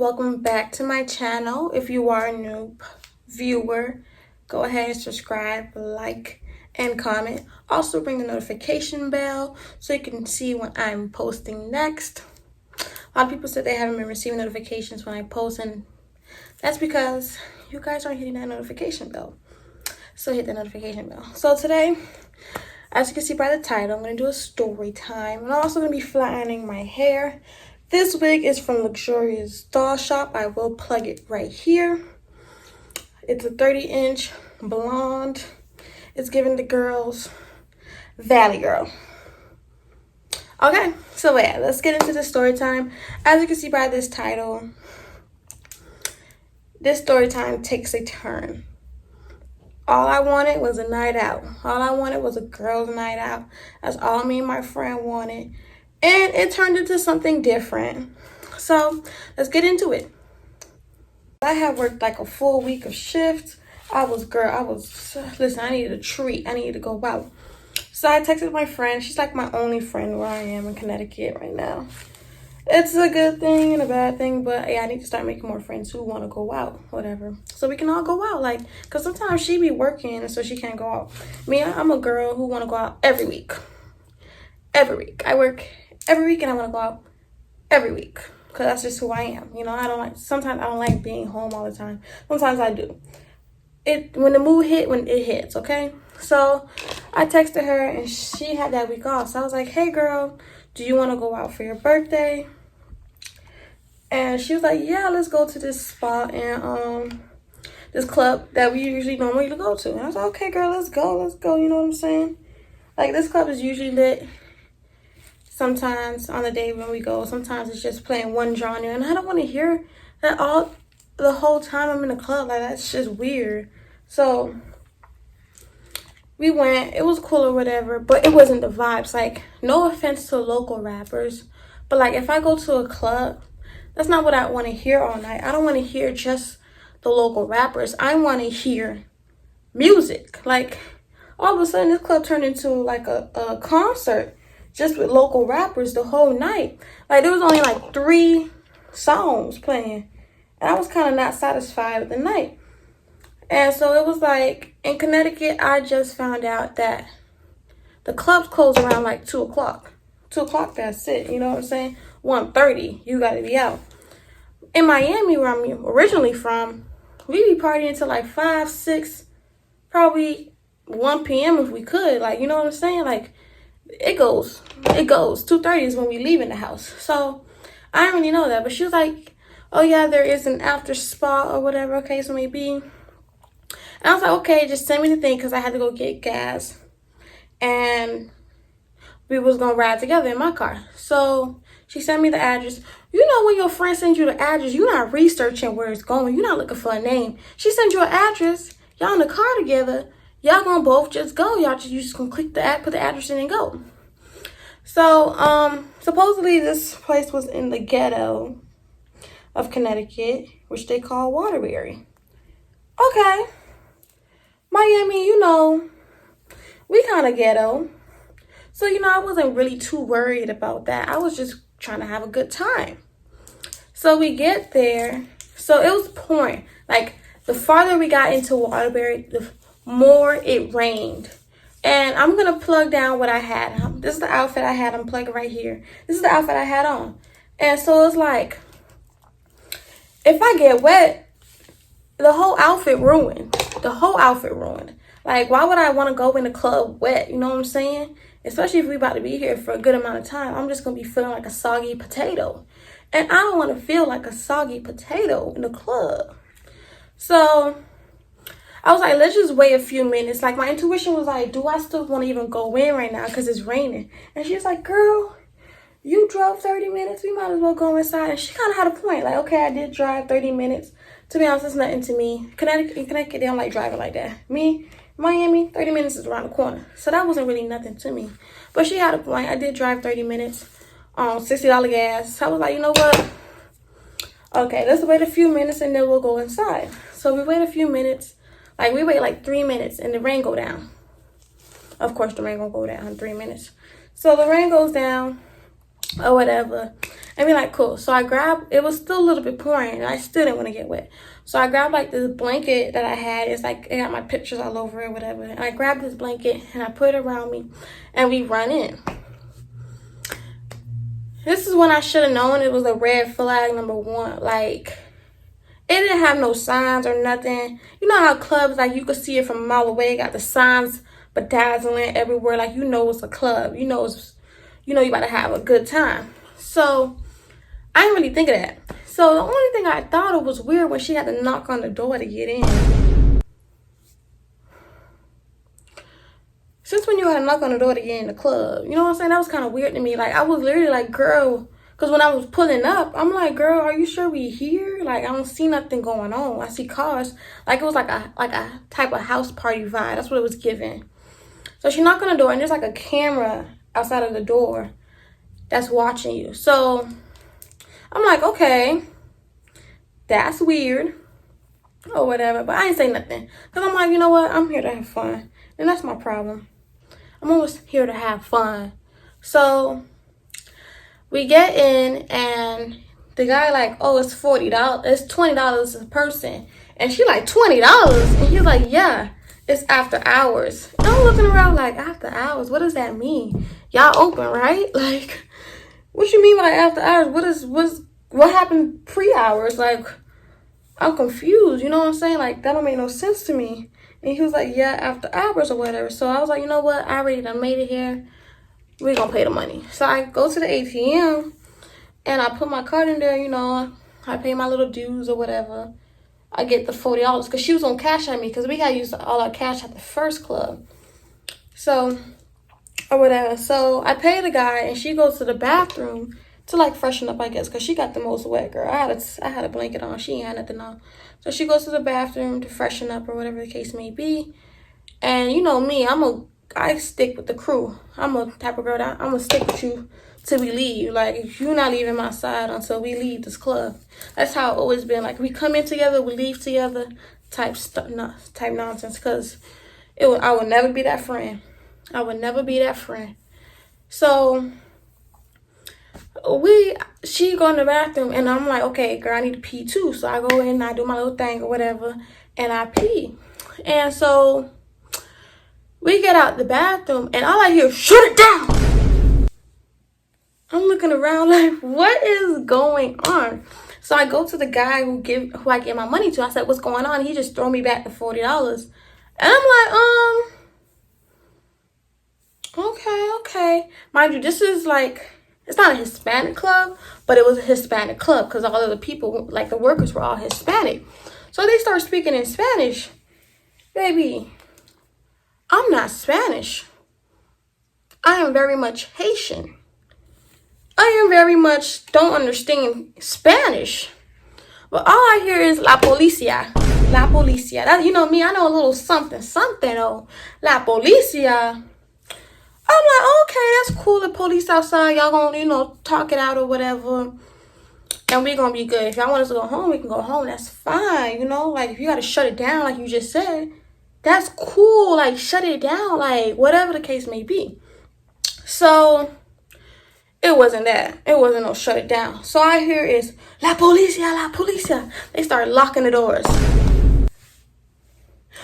welcome back to my channel. If you are a new viewer, go ahead and subscribe, like, and comment. Also ring the notification bell so you can see when I'm posting next. A lot of people said they haven't been receiving notifications when I post, and that's because you guys aren't hitting that notification bell. So hit the notification bell. So today, as you can see by the title, I'm going to do a story time. I'm also going to be flattening my hair. This wig is from Luxurious Doll Shop. I will plug it right here. It's a 30-inch blonde. It's giving the girls Valley Girl. Okay, so yeah, let's get into the story time. As you can see by this title, this story time takes a turn. All I wanted was a night out. All I wanted was a girls' night out. That's all me and my friend wanted. And it turned into something different. So let's get into it. I had worked like a full week of shifts. Listen, I needed a treat. I needed to go out. So I texted my friend. She's like my only friend where I am in Connecticut right now. It's a good thing and a bad thing, but yeah, I need to start making more friends who want to go out, whatever. So we can all go out, like, because sometimes she be working, so she can't go out. Me, I'm a girl who want to go out every week. Every week. I work every week and I want to go out every week because that's just who I am. You know, sometimes I don't like being home all the time. Sometimes I do. When the mood when it hits, okay? So I texted her and she had that week off. So I was like, hey girl, do you want to go out for your birthday? And she was like, yeah, let's go to this spot and this club that we normally go to. And I was like, okay girl, let's go, you know what I'm saying? Like, this club is usually lit sometimes on the day when we go. Sometimes it's just playing one genre, and I don't want to hear that the whole time I'm in the club. Like, that's just weird. So we went. It was cool or whatever, but it wasn't the vibes. Like, no offense to local rappers, but like, if I go to a club, that's not what I want to hear all night. I don't want to hear just the local rappers. I want to hear music. Like, all of a sudden this club turned into like a concert just with local rappers the whole night. Like, there was only like 3 songs playing, and I was kind of not satisfied with the night. And so it was like, in Connecticut, I just found out that the clubs close around like 2 o'clock. 2 o'clock, that's it. You know what I'm saying? 1:30, you got to be out. In Miami, where I'm originally from, we be partying until like 5, 6, probably 1 p.m. if we could. Like, you know what I'm saying? Like, it goes. 2:30 is when we leave in the house. So I didn't really know that. But she was like, oh yeah, there is an after spa or whatever. Okay, so maybe. And I was like, okay, just send me the thing, because I had to go get gas. And we was going to ride together in my car. So she sent me the address. You know, when your friend sends you the address, you're not researching where it's going. You're not looking for a name. She sent you an address. Y'all in the car together. Y'all gonna both just go. You just gonna click the put the address in and go. So, supposedly this place was in the ghetto of Connecticut, which they call Waterbury. Okay. Miami, you know, we kind of ghetto. So, you know, I wasn't really too worried about that. I was just trying to have a good time. So we get there. So it was pouring. Like, the farther we got into Waterbury, the more it rained. And I'm gonna plug down what I had. This is the outfit I had. I'm plugging right here. This is the outfit I had on. And so it's like, if I get wet, the whole outfit ruined. Like, why would I want to go in the club wet? You know what I'm saying? Especially if we about to be here for a good amount of time. I'm just gonna be feeling like a soggy potato, and I don't want to feel like a soggy potato in the club. So I was like, let's just wait a few minutes. Like, my intuition was like, do I still want to even go in right now because it's raining? And she was like, girl, you drove 30 minutes. We might as well go inside. And she kind of had a point. Like, okay, I did drive 30 minutes. To be honest, it's nothing to me. In Connecticut, they don't like driving like that. Me, Miami, 30 minutes is around the corner. So that wasn't really nothing to me. But she had a point. I did drive 30 minutes on $60 gas. So I was like, you know what? Okay, let's wait a few minutes and then we'll go inside. So we wait a few minutes. Like, we wait like 3 minutes and the rain go down. Of course, the rain gonna go down in 3 minutes. So the rain goes down. or whatever. And be like, cool. So I grabbed, it was still a little bit pouring, and I still didn't want to get wet. So I grabbed like this blanket that I had. It's like, it got my pictures all over it, whatever. And I grabbed this blanket and I put it around me, and we run in. This is when I should have known it was a red flag #1. Like, it didn't have no signs or nothing. You know how clubs, like, you could see it from a mile away, got the signs bedazzling everywhere. Like, you know it's a club. You know you about to have a good time. So I didn't really think of that. So the only thing I thought it was weird when she had to knock on the door to get in. Since when you had to knock on the door to get in the club? You know what I'm saying? That was kind of weird to me. Like, I was literally like, girl, because when I was pulling up, I'm like, girl, are you sure we here? Like, I don't see nothing going on. I see cars. Like, it was like a type of house party vibe. That's what it was giving. So she knocked on the door, and there's like a camera outside of the door that's watching you. So I'm like, okay, that's weird or whatever. But I ain't say nothing, because I'm like, you know what? I'm here to have fun, and that's my problem. I'm always here to have fun. So we get in, and the guy like, oh, it's $40. It's $20 a person. And she like, $20? And he's like, yeah, it's after hours. And I'm looking around like, after hours? What does that mean? Y'all open, right? Like, what you mean by after hours? What happened pre-hours? Like, I'm confused. You know what I'm saying? Like, that don't make no sense to me. And he was like, yeah, after hours or whatever. So I was like, you know what? I already done made it here. We're going to pay the money. So I go to the ATM, and I put my card in there, you know. I pay my little dues or whatever. I get the $40 because she was on cash at me, because we got used all our cash at the first club. So, or whatever. So I pay the guy, and she goes to the bathroom to like freshen up, I guess, because she got the most wet, girl. I had a blanket on. She ain't had nothing on. So she goes to the bathroom to freshen up or whatever the case may be. And you know me, I stick with the crew. I'm a type of girl that I'm gonna stick with you till we leave. Like, you're not leaving my side until we leave this club. That's how it always been. Like, we come in together, we leave together, type nonsense. Because I would never be that friend. I would never be that friend. So she go in the bathroom, and I'm like, okay, girl, I need to pee too. So I go in, and I do my little thing or whatever, and I pee. And so we get out the bathroom, and all I hear is, shut it down. I'm looking around like, what is going on? So I go to the guy who I give my money to. I said, what's going on? He just throw me back the $40. And I'm like, okay. Mind you, this is like, it's not a Hispanic club, but it was a Hispanic club, because all of the people, like the workers, were all Hispanic. So they start speaking in Spanish. Baby, I'm not Spanish. I am very much Haitian. I am very much don't understand Spanish. But all I hear is la policía. La policía. That, you know me, I know a little something though. La policía. I'm like, okay, that's cool. The police outside. Y'all gonna, you know, talk it out or whatever. And we gonna be good. If y'all want us to go home, we can go home. That's fine. You know, like, if you gotta shut it down, like you just said, that's cool. Like, shut it down. Like, whatever the case may be. So it wasn't that. It wasn't no shut it down. So I hear is, la policía, la policía. They start locking the doors.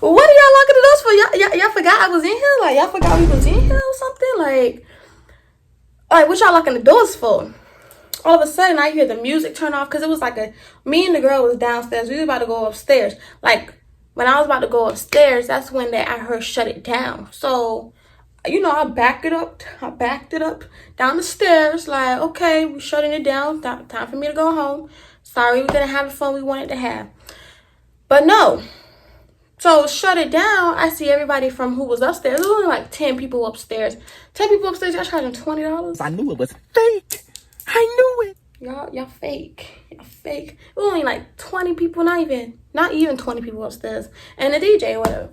Well, what are y'all locking the doors for? Y'all forgot I was in here? Like, y'all forgot we was in here or something? Like what y'all locking the doors for? All of a sudden, I hear the music turn off, because it was like me and the girl was downstairs. We was about to go upstairs. Like, when I was about to go upstairs, that's when I heard shut it down. So, you know, I backed it up down the stairs. Like, okay, we're shutting it down. Time for me to go home. Sorry, we didn't have the fun we wanted to have. But no. So, shut it down. I see everybody from who was upstairs. There was only like 10 people upstairs. 10 people upstairs, y'all charging $20? I knew it was fake. I knew it. Y'all fake. Y'all fake. It was only like 20 people, not even 20 people upstairs. And the DJ or whatever.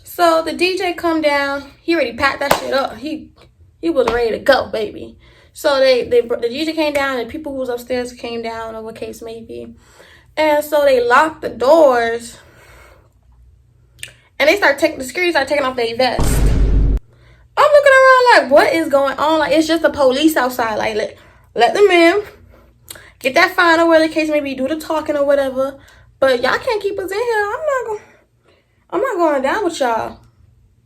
So the DJ come down. He already packed that shit up. He was ready to go, baby. So the DJ came down, and people who was upstairs came down, or what case may be. And so they locked the doors. And the security started taking off their vest. I'm looking around like, what is going on? Like, it's just the police outside. Like let them in, get that fine or whatever the case may be, do the talking or whatever. But y'all can't keep us in here. I'm not going down with y'all.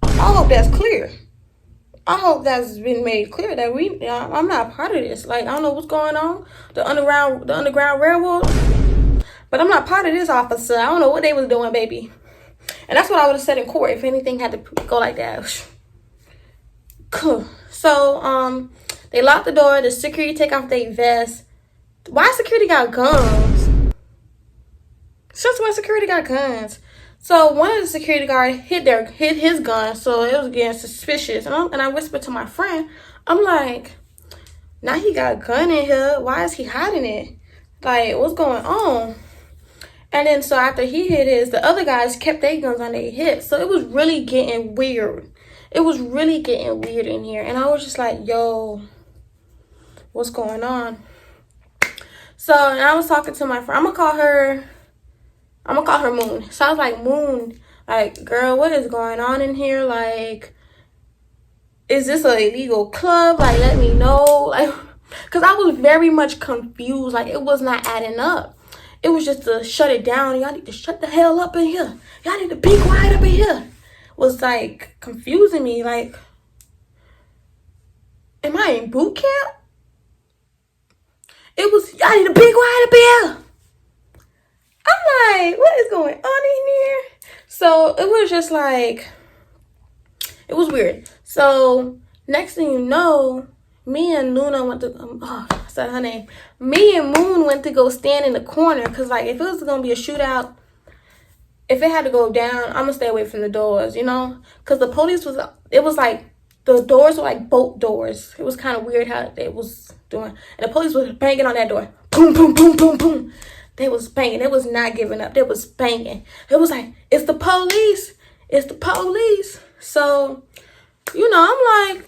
I hope that's clear. I hope that's been made clear that I'm not a part of this. Like, I don't know what's going on, the underground railroad, but I'm not part of this, officer. I don't know what they was doing, baby. And that's what I would have said in court if anything had to go like that. Cool. So, they locked the door. The security take off their vest. Why security got guns? Since when security got guns? So one of the security guards hit his gun, so it was getting suspicious. And I whispered to my friend, I'm like, now he got a gun in here. Why is he hiding it? Like, what's going on? And then so after he hit his, the other guys kept their guns on their hips. So it was really getting weird. It was really getting weird in here. And I was just like, yo, what's going on? So and I was talking to my friend. I'm gonna call her Moon. So I was like, Moon, like, girl, what is going on in here? Like, is this an illegal club? Like, let me know. Like, because I was very much confused. Like, it was not adding up. It was just to shut it down. Y'all need to shut the hell up in here. Y'all need to be quiet up in here. Was, like, confusing me. Like, am I in boot camp? It was, y'all need to be quiet up in here. I'm like, what is going on in here? So it was just like, it was weird. So next thing you know, me and Luna went to, I said her name. Me and Moon went to go stand in the corner. Because, like, if it was going to be a shootout, if it had to go down, I'm going to stay away from the doors, you know? Because the police it was like, the doors were like bolt doors. It was kind of weird how they was doing. And the police was banging on that door. Boom, boom, boom, boom, boom. They was banging. They was not giving up. They was banging. It was like, it's the police. It's the police. So, you know,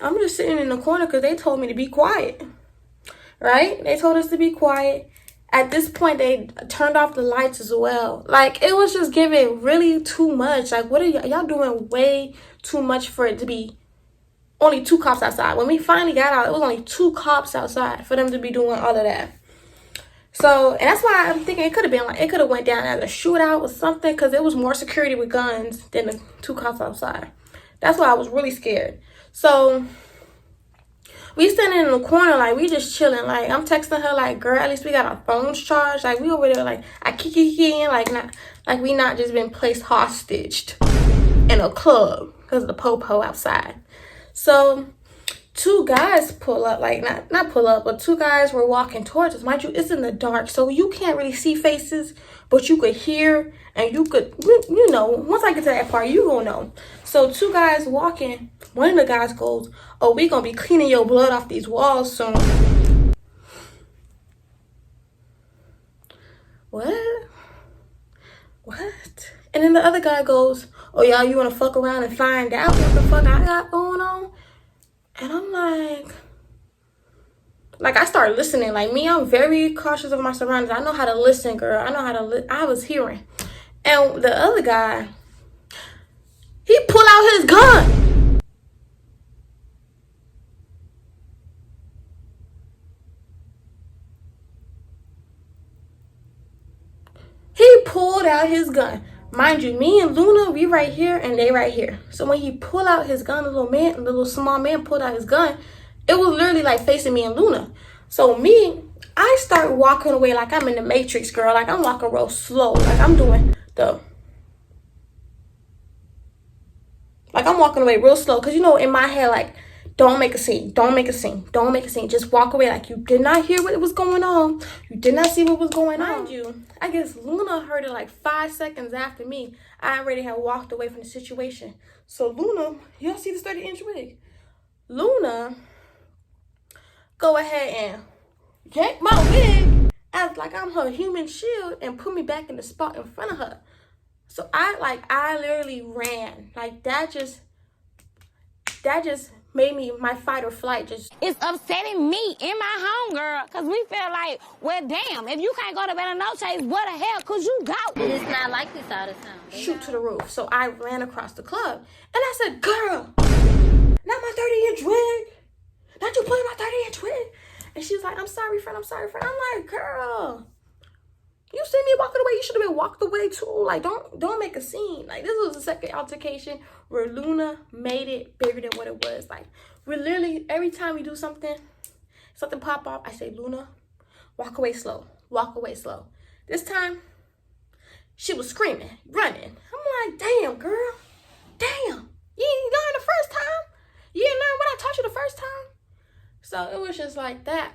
I'm just sitting in the corner because they told me to be quiet. Right? They told us to be quiet. At this point, they turned off the lights as well. Like, it was just giving really too much. Like, what are y'all doing way too much for it to be only 2 cops outside. When we finally got out, it was only 2 cops outside for them to be doing all of that. So, and that's why I'm thinking it could have been like, it could have went down as a shootout or something, because there was more security with guns than the 2 cops outside. That's why I was really scared. So, we standing in the corner, like, we just chilling. Like, I'm texting her, like, girl, at least we got our phones charged. Like, we over there, like, I kiki like we not just been placed hostage in a club because of the po-po outside. So, 2 guys pull up, like, not pull up, but 2 guys were walking towards us. Mind you, it's in the dark, so you can't really see faces, but you could hear, and you could, you know, once I get to that part, you gonna know. So 2 guys walking, one of the guys goes, oh, we gonna be cleaning your blood off these walls soon. What? And then the other guy goes, oh, y'all, you wanna fuck around and find out what the fuck I got going on? And I'm like I started listening. Like, me, I'm very cautious of my surroundings. I know how to listen, girl. I know how to I was hearing. And the other guy, he pulled out his gun. He pulled out his gun. Mind you, me and Luna, we right here and they right here. So when he pulled out his gun, the little small man pulled out his gun, it was literally like facing me and Luna. So me, I start walking away like I'm in the Matrix, girl. Like, I'm walking real slow. Like, I'm doing like, I'm walking away real slow. Because, you know, in my head, like, don't make a scene. Don't make a scene. Don't make a scene. Just walk away like you did not hear what was going on. You did not see what was going on. Mind you, I guess Luna heard it like 5 seconds after me. I already had walked away from the situation. So Luna, y'all see this 30-inch wig? Luna, go ahead and yank my wig as like I'm her human shield and put me back in the spot in front of her. So I literally ran. Like, that just made me, my fight or flight just. It's upsetting me in my home, girl, because we feel like, well, damn, if you can't go to bed no chase, what the hell could you go? It's not like this all the time. Shoot to the roof. So I ran across the club. And I said, girl, not my 30-inch wig. Not you pulling my 30-inch wig. And she's like, I'm sorry, friend. I'm sorry, friend. I'm like, girl, you see me walking away, you should have been walked away too. Like, don't make a scene. Like, this was the second altercation where Luna made it bigger than what it was. Like, we're literally, every time we do something pop off, I say, Luna, walk away slow. Walk away slow. This time, she was screaming, running. I'm like, damn, girl. Damn. You didn't learn the first time. You didn't learn what I taught you the first time. So it was just like that.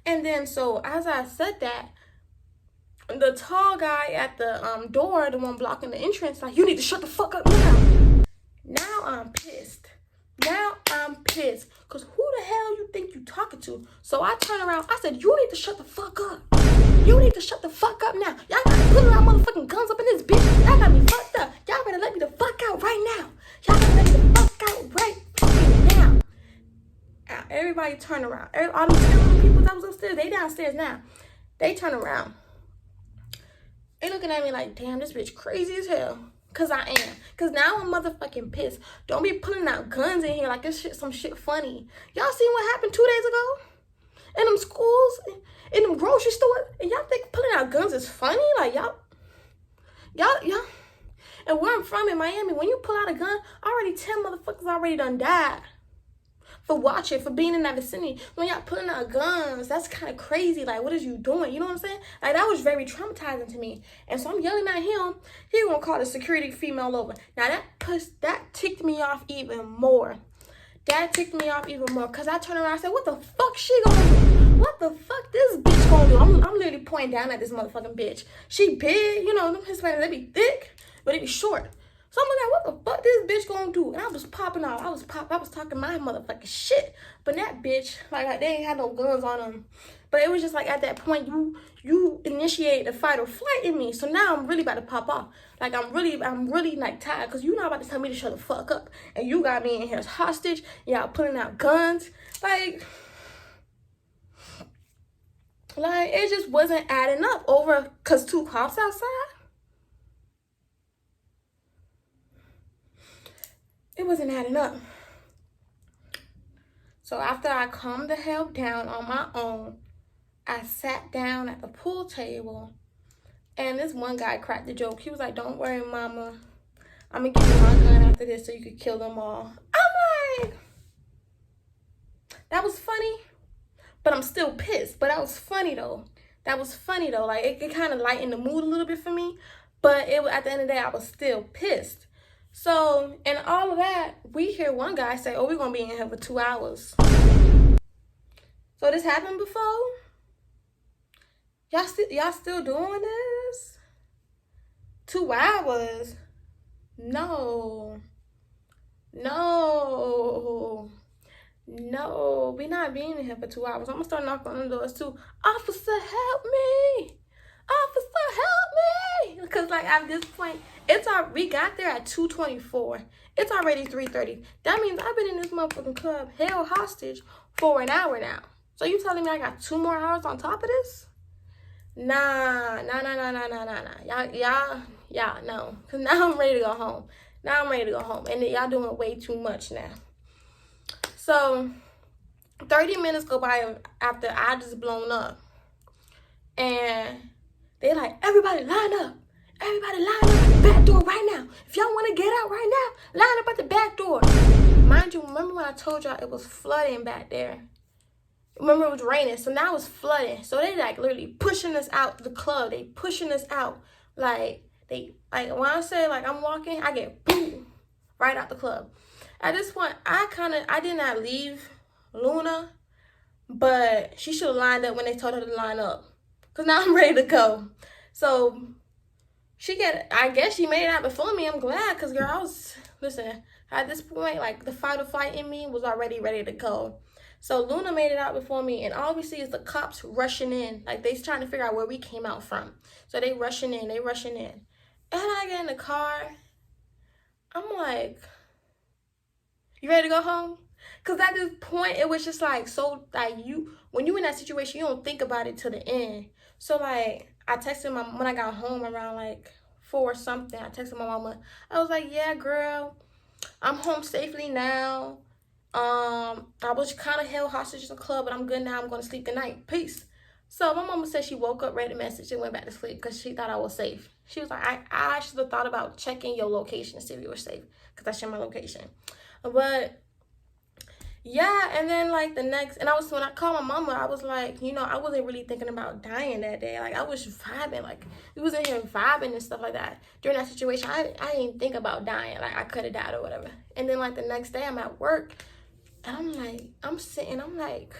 And then, so as I said that, the tall guy at the door, the one blocking the entrance, like, you need to shut the fuck up now. Now I'm pissed. Now I'm pissed. Because who the hell you think you talking to? So I turn around. I said, you need to shut the fuck up. You need to shut the fuck up now. Y'all gotta put our motherfucking guns up in this bitch. Y'all got me fucked up. Y'all better let me the fuck out right now. Y'all better let me the fuck out right now. Everybody turn around. All them people that was upstairs, they downstairs now. They turn around. They looking at me like, damn, this bitch crazy as hell. Cause I am. Cause now I'm motherfucking pissed. Don't be pulling out guns in here like this shit, some shit funny. Y'all seen what happened 2 days ago? In them schools, in them grocery stores, and y'all think pulling out guns is funny? Like, y'all. And where I'm from in Miami, when you pull out a gun, already 10 motherfuckers already done died. For watching, for being in that vicinity. When y'all pulling out guns, that's kind of crazy. Like, what is you doing? You know what I'm saying? Like, that was very traumatizing to me. And so I'm yelling at him. He gonna call the security female over. Now, that ticked me off even more. That ticked me off even more. Because I turned around and said, what the fuck she gonna do? What the fuck this bitch gonna do? I'm literally pointing down at this motherfucking bitch. She big. You know, them Hispanics, they be thick, but they be short. So I'm like, what the fuck this bitch gonna do? And I was popping off. I was talking my motherfucking shit. But that bitch, like, they ain't had no guns on them. But it was just like, at that point, you initiated a fight or flight in me. So now I'm really about to pop off. Like, I'm really like tired. Because you're not about to tell me to shut the fuck up. And you got me in here as hostage. Y'all putting out guns. Like, it just wasn't adding up over, because 2 cops outside. It wasn't adding up. So after I calmed the hell down on my own, I sat down at the pool table, and this one guy cracked the joke. He was like, don't worry, mama. I'm going to give you my gun after this so you could kill them all. I'm like, that was funny, but I'm still pissed. But that was funny, though. Like, it kind of lightened the mood a little bit for me. But at the end of the day, I was still pissed. So, in all of that, we hear one guy say, oh, we're going to be in here for 2 hours. So, this happened before? Y'all still doing this? 2 hours? No. We're not being in here for 2 hours. I'm going to start knocking on the doors too. Officer, help me. Officer, help me. Because, like, at this point, we got there at 2:24. It's already 3:30. That means I've been in this motherfucking club held hostage for an hour now. So you telling me I got 2 more hours on top of this? Nah. Y'all, no. Because now I'm ready to go home. And y'all doing way too much now. So, 30 minutes go by after I just blown up. And they're like, everybody line up. Everybody line up at the back door right now. If y'all want to get out right now, line up at the back door. Mind you, remember when I told y'all it was flooding back there? Remember, it was raining, so now it's flooding. So they like literally pushing us out the club. They pushing us out. Like when I say like I'm walking, I get boom right out the club. At this point, I did not leave Luna, but she should have lined up when they told her to line up. Cause now I'm ready to go. So I guess she made it out before me. I'm glad, cause girl, listen, at this point, like the fight or flight in me was already ready to go. So Luna made it out before me, and all we see is the cops rushing in. Like, they's trying to figure out where we came out from. So they rushing in. And I get in the car. I'm like, you ready to go home? Because at this point, it was just like, so, like, when you in that situation, you don't think about it till the end. So, like, I texted when I got home around, like, 4 or something. I texted my mama. I was like, yeah, girl, I'm home safely now. I was kind of held hostage in the club, but I'm good now. I'm going to sleep tonight. Peace. So my mama said she woke up, read the message, and went back to sleep because she thought I was safe. She was like, I should have thought about checking your location to see if you were safe because I shared my location. But yeah, and then like the next, and when I called my mama, I was like, I wasn't really thinking about dying that day. Like I was vibing, like we was in here vibing and stuff like that. During that situation, I didn't think about dying. Like I could have died or whatever. And then like the next day, I'm at work, and I'm sitting, I'm like,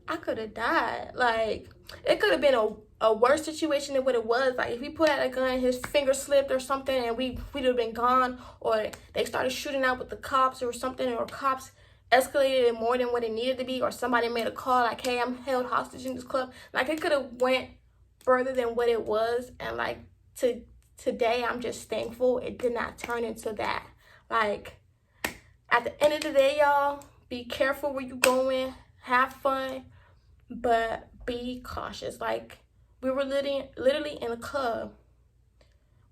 I could have died. Like it could have been a worse situation than what it was. Like if he put out a gun, his finger slipped or something, and we'd have been gone, or they started shooting out with the cops or something, or cops escalated it more than what it needed to be, or somebody made a call like, hey, I'm held hostage in this club. Like it could have went further than what it was. And like today I'm just thankful it did not turn into that. Like at the end of the day, y'all, be careful where you going, have fun, but be cautious. Like we were literally in a club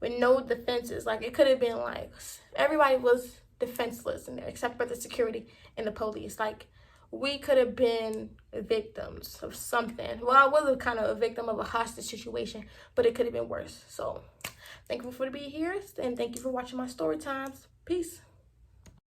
with no defenses. Like it could have been like everybody was defenseless in there except for the security and the police. Like we could have been victims of something. Well, I was kind of a victim of a hostage situation, but it could have been worse. So thank you for being here, and thank you for watching my story times. Peace.